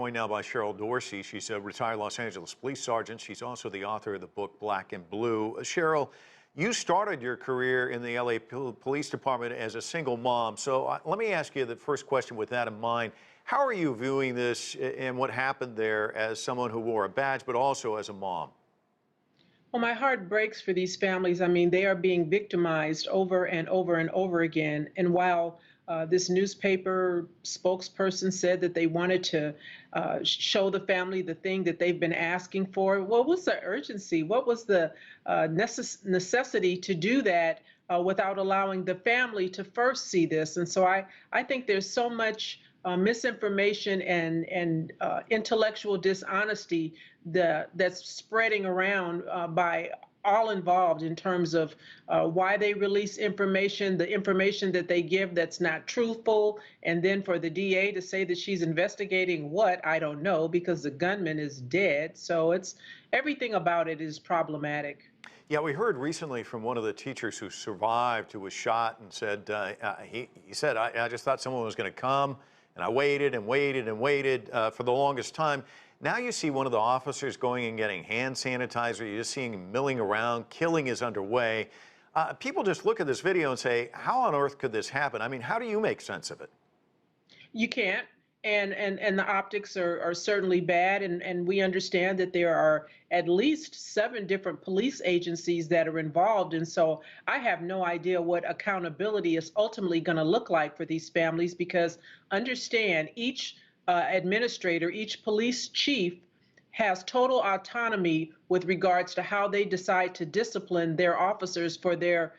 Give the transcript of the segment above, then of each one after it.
joined now by Dorsey. She's a retired Los Angeles police sergeant. She's also the author of the book Black and Blue. Cheryl, you started your career in the LA Police Department as a single mom. So let me ask you the first question with that in mind. How are you viewing this and what happened there as someone who wore a badge, but also as a mom? Well, my heart breaks for these families. I mean, they are being victimized over and over and over again. And while this newspaper spokesperson said that they wanted to show the family the thing that they've been asking for, what was the urgency? What was the necessity to do that without allowing the family to first see this? And so I think there's so much misinformation and intellectual dishonesty that's spreading around by all involved in terms of why they release information, the information that they give that's not truthful, and then for the DA to say that she's investigating what, I don't know, because the gunman is dead. So it's everything about it is problematic. Yeah, we heard recently from one of the teachers who survived, who was shot, and said, he said, I just thought someone was going to come, and I waited and waited and waited for the longest time. Now you see one of the officers going and getting hand sanitizer. You're just seeing him milling around. Killing is underway. People just look at this video and say, how on earth could this happen? I mean, how do you make sense of it? You can't. And the optics are certainly bad. And we understand that there are at least 7 different police agencies that are involved. And so I have no idea what accountability is ultimately going to look like for these families, because understand each administrator, each police chief has total autonomy with regards to how they decide to discipline their officers for their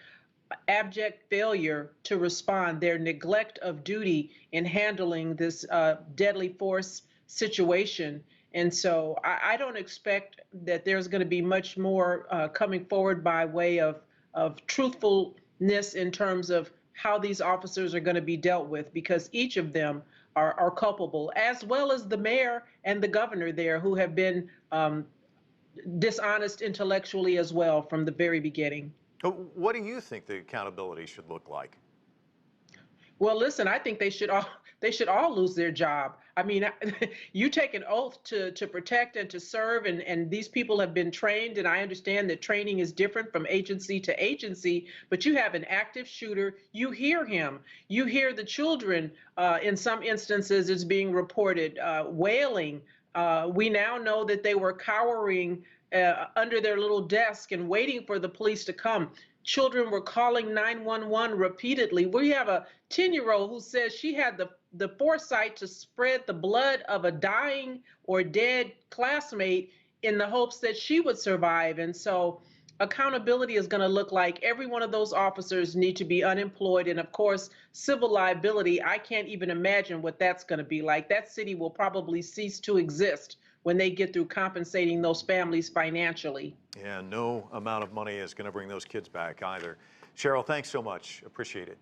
abject failure to respond, their neglect of duty in handling this deadly force situation. And so I don't expect that there's going to be much more coming forward by way of truthfulness in terms of how these officers are going to be dealt with, because each of them are culpable, as well as the mayor and the governor there, who have been dishonest intellectually as well from the very beginning. What do you think the accountability should look like? Well, listen, I think they should all lose their job. I mean, you take an oath to protect and to serve, and these people have been trained, and I understand that training is different from agency to agency, but you have an active shooter. You hear him. You hear the children, in some instances, is being reported, wailing. We now know that they were cowering under their little desk and waiting for the police to come. Children were calling 911 repeatedly. We have a 10-year-old who says she had the foresight to spread the blood of a dying or dead classmate in the hopes that she would survive. And so accountability is going to look like every one of those officers need to be unemployed. And of course, civil liability, I can't even imagine what that's going to be like. That city will probably cease to exist when they get through compensating those families financially. Yeah, no amount of money is going to bring those kids back either. Cheryl, thanks so much. Appreciate it.